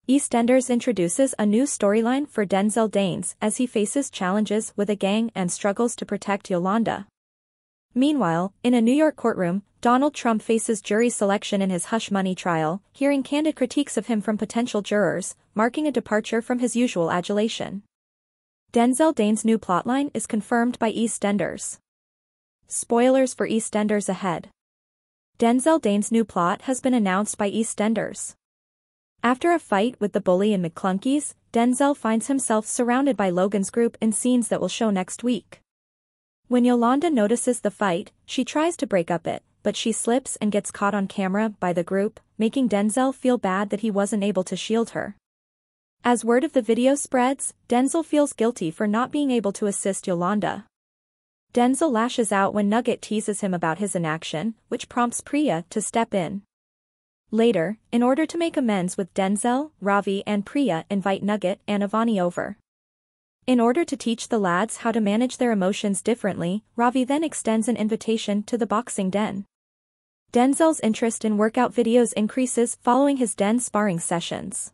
EastEnders introduces a new storyline for Denzel Danes as he faces challenges with a gang and struggles to protect Yolanda. Meanwhile, in a New York courtroom, Donald Trump faces jury selection in his hush money trial, hearing candid critiques of him from potential jurors, marking a departure from his usual adulation. Denzel Danes' new plotline is confirmed by EastEnders. Spoilers for EastEnders ahead. Denzel Danes' new plot has been announced by EastEnders. After a fight with the bully and McClunkies, Denzel finds himself surrounded by Logan's group in scenes that will show next week. When Yolanda notices the fight, she tries to break up it, but she slips and gets caught on camera by the group, making Denzel feel bad that he wasn't able to shield her. As word of the video spreads, Denzel feels guilty for not being able to assist Yolanda. Denzel lashes out when Nugget teases him about his inaction, which prompts Priya to step in. Later, in order to make amends with Denzel, Ravi and Priya invite Nugget and Avani over. In order to teach the lads how to manage their emotions differently, Ravi then extends an invitation to the boxing den. Denzel's interest in workout videos increases following his den sparring sessions.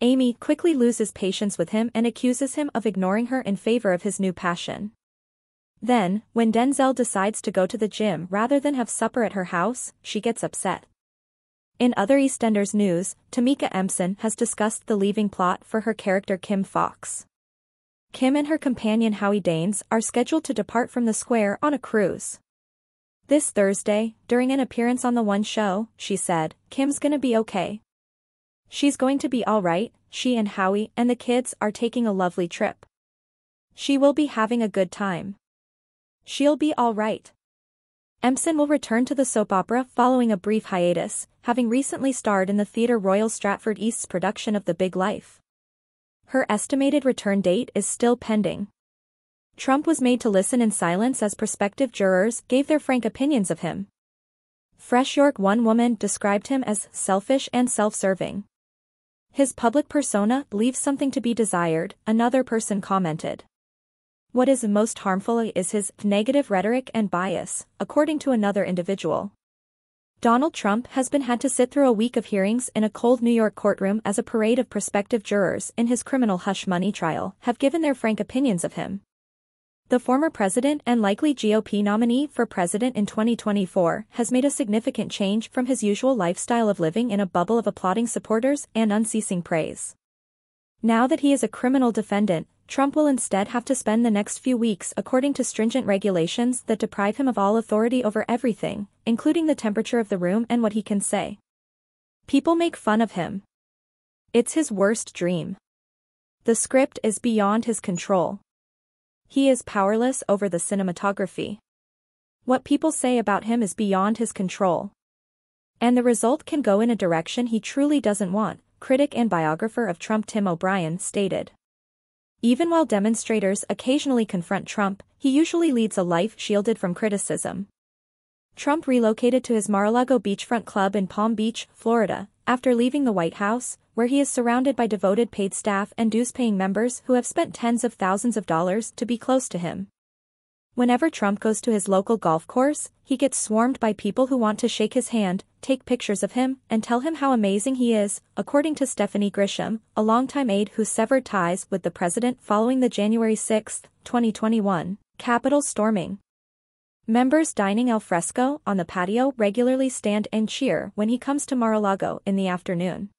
Amy quickly loses patience with him and accuses him of ignoring her in favor of his new passion. Then, when Denzel decides to go to the gym rather than have supper at her house, she gets upset. In other EastEnders news, Tamika Empson has discussed the leaving plot for her character Kim Fox. Kim and her companion Howie Danes are scheduled to depart from the square on a cruise. This Thursday, during an appearance on The One Show, she said, "Kim's gonna be okay. She's going to be alright, she and Howie and the kids are taking a lovely trip. She will be having a good time. She'll be alright." Empson will return to the soap opera following a brief hiatus, having recently starred in the Theatre Royal Stratford East's production of The Big Life. Her estimated return date is still pending. Trump was made to listen in silence as prospective jurors gave their frank opinions of him. Fresh York one woman described him as selfish and self-serving. His public persona leaves something to be desired, another person commented. What is most harmful is his negative rhetoric and bias, according to another individual. Donald Trump has been had to sit through a week of hearings in a cold New York courtroom as a parade of prospective jurors in his criminal hush money trial have given their frank opinions of him. The former president and likely GOP nominee for president in 2024 has made a significant change from his usual lifestyle of living in a bubble of applauding supporters and unceasing praise. Now that he is a criminal defendant, Trump will instead have to spend the next few weeks according to stringent regulations that deprive him of all authority over everything, including the temperature of the room and what he can say. People make fun of him. It's his worst dream. The script is beyond his control. He is powerless over the cinematography. What people say about him is beyond his control. And the result can go in a direction he truly doesn't want, critic and biographer of Trump Tim O'Brien stated. Even while demonstrators occasionally confront Trump, he usually leads a life shielded from criticism. Trump relocated to his Mar-a-Lago beachfront club in Palm Beach, Florida, after leaving the White House, where he is surrounded by devoted paid staff and dues-paying members who have spent tens of thousands of dollars to be close to him. Whenever Trump goes to his local golf course, he gets swarmed by people who want to shake his hand, take pictures of him, and tell him how amazing he is, according to Stephanie Grisham, a longtime aide who severed ties with the president following the January 6, 2021, Capitol storming. Members dining al fresco on the patio regularly stand and cheer when he comes to Mar-a-Lago in the afternoon.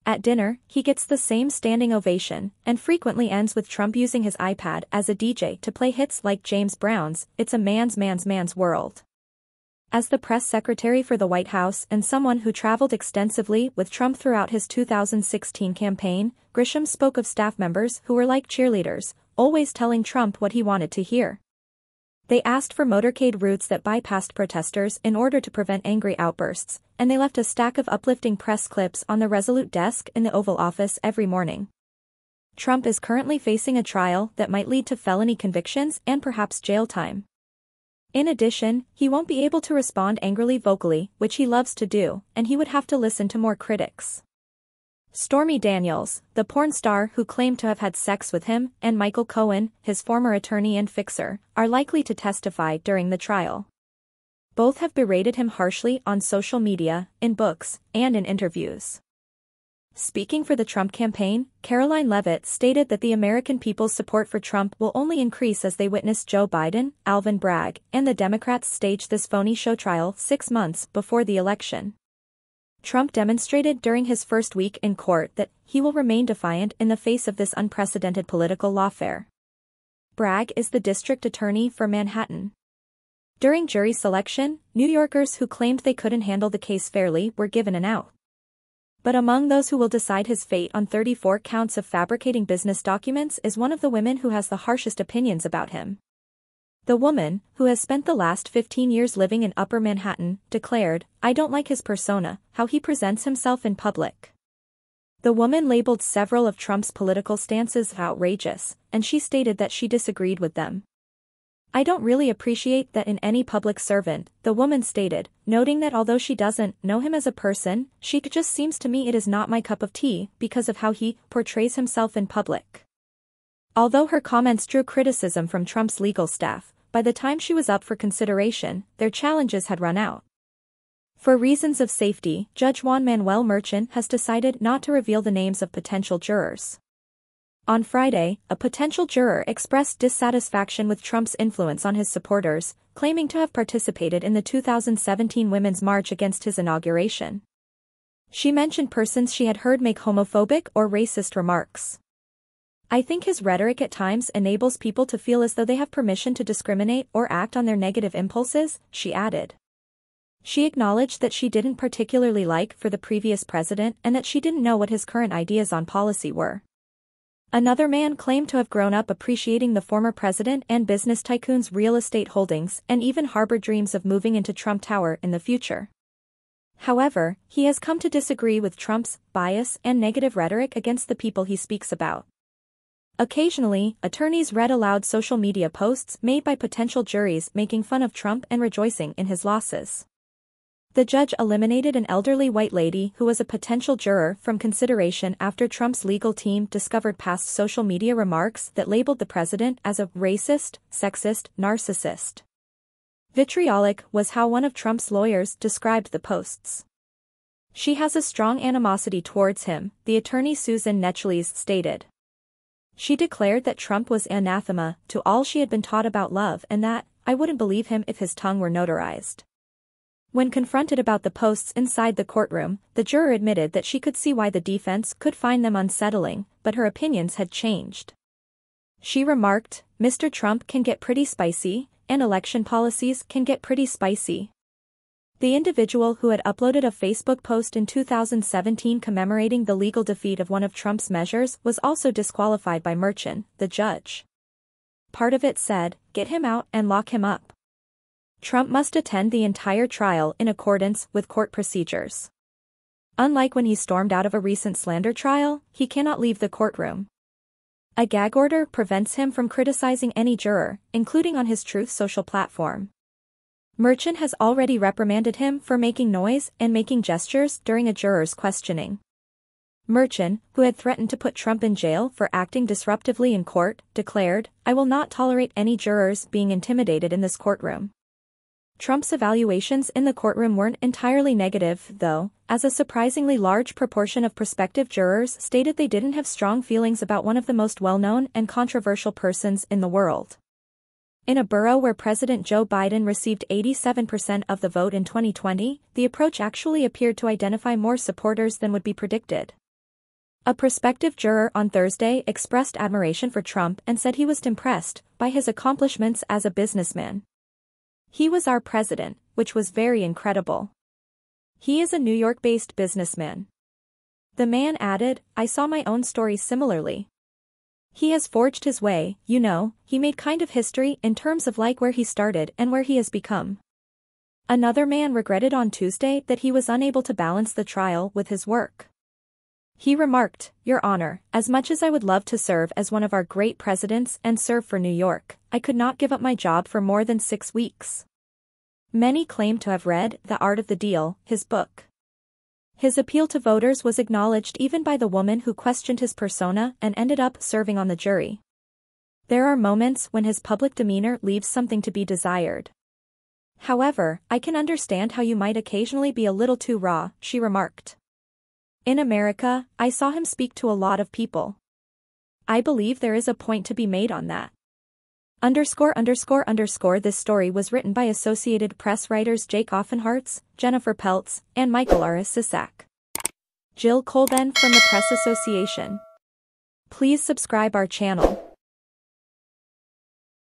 At dinner, he gets the same standing ovation, and frequently ends with Trump using his iPad as a DJ to play hits like James Brown's "It's a Man's World." As the press secretary for the White House and someone who traveled extensively with Trump throughout his 2016 campaign, Grisham spoke of staff members who were like cheerleaders, always telling Trump what he wanted to hear. They asked for motorcade routes that bypassed protesters in order to prevent angry outbursts, and they left a stack of uplifting press clips on the Resolute desk in the Oval Office every morning. Trump is currently facing a trial that might lead to felony convictions and perhaps jail time. In addition, he won't be able to respond angrily vocally, which he loves to do, and he would have to listen to more critics. Stormy Daniels, the porn star who claimed to have had sex with him, and Michael Cohen, his former attorney and fixer, are likely to testify during the trial. Both have berated him harshly on social media, in books, and in interviews. Speaking for the Trump campaign, Caroline Leavitt stated that the American people's support for Trump will only increase as they witness Joe Biden, Alvin Bragg, and the Democrats stage this phony show trial 6 months before the election. Trump demonstrated during his first week in court that he will remain defiant in the face of this unprecedented political lawfare. Bragg is the district attorney for Manhattan. During jury selection, New Yorkers who claimed they couldn't handle the case fairly were given an out. But among those who will decide his fate on 34 counts of fabricating business documents is one of the women who has the harshest opinions about him. The woman, who has spent the last 15 years living in Upper Manhattan, declared, "I don't like his persona, how he presents himself in public." The woman labeled several of Trump's political stances outrageous, and she stated that she disagreed with them. "I don't really appreciate that in any public servant," the woman stated, noting that although she doesn't know him as a person, she just seems to me it is not my cup of tea because of how he portrays himself in public. Although her comments drew criticism from Trump's legal staff, by the time she was up for consideration, their challenges had run out. For reasons of safety, Judge Juan Manuel Merchan has decided not to reveal the names of potential jurors. On Friday, a potential juror expressed dissatisfaction with Trump's influence on his supporters, claiming to have participated in the 2017 Women's March against his inauguration. She mentioned persons she had heard make homophobic or racist remarks. "I think his rhetoric at times enables people to feel as though they have permission to discriminate or act on their negative impulses," she added. She acknowledged that she didn't particularly like for the previous president and that she didn't know what his current ideas on policy were. Another man claimed to have grown up appreciating the former president and business tycoon's real estate holdings and even harbored dreams of moving into Trump Tower in the future. However, he has come to disagree with Trump's bias and negative rhetoric against the people he speaks about. Occasionally, attorneys read aloud social media posts made by potential juries making fun of Trump and rejoicing in his losses. The judge eliminated an elderly white lady who was a potential juror from consideration after Trump's legal team discovered past social media remarks that labeled the president as a racist, sexist, narcissist. Vitriolic was how one of Trump's lawyers described the posts. "She has a strong animosity towards him," the attorney Susan Necheles stated. She declared that Trump was anathema to all she had been taught about love and that, "I wouldn't believe him if his tongue were notarized." When confronted about the posts inside the courtroom, the juror admitted that she could see why the defense could find them unsettling, but her opinions had changed. She remarked, "Mr. Trump can get pretty spicy, and election policies can get pretty spicy." The individual who had uploaded a Facebook post in 2017 commemorating the legal defeat of one of Trump's measures was also disqualified by Merchan, the judge. Part of it said, "Get him out and lock him up." Trump must attend the entire trial in accordance with court procedures. Unlike when he stormed out of a recent slander trial, he cannot leave the courtroom. A gag order prevents him from criticizing any juror, including on his Truth Social platform. Merchan has already reprimanded him for making noise and making gestures during a juror's questioning. Merchan, who had threatened to put Trump in jail for acting disruptively in court, declared, "I will not tolerate any jurors being intimidated in this courtroom." Trump's evaluations in the courtroom weren't entirely negative, though, as a surprisingly large proportion of prospective jurors stated they didn't have strong feelings about one of the most well-known and controversial persons in the world. In a borough where President Joe Biden received 87% of the vote in 2020, the approach actually appeared to identify more supporters than would be predicted. A prospective juror on Thursday expressed admiration for Trump and said he was impressed by his accomplishments as a businessman. "He was our president, which was very incredible. He is a New York-based businessman." The man added, "I saw my own story similarly. He has forged his way, you know, he made kind of history in terms of like where he started and where he has become." Another man regretted on Tuesday that he was unable to balance the trial with his work. He remarked, "Your Honor, as much as I would love to serve as one of our great presidents and serve for New York, I could not give up my job for more than 6 weeks." Many claim to have read The Art of the Deal, his book. His appeal to voters was acknowledged even by the woman who questioned his persona and ended up serving on the jury. "There are moments when his public demeanor leaves something to be desired. However, I can understand how you might occasionally be a little too raw," she remarked. In America, I saw him speak to a lot of people. I believe there is a point to be made on that. This story was written by Associated Press writers Jake Offenhartz, Jennifer Peltz, and Michael R. Sisak. Jill Colben from the Press Association. Please subscribe our channel.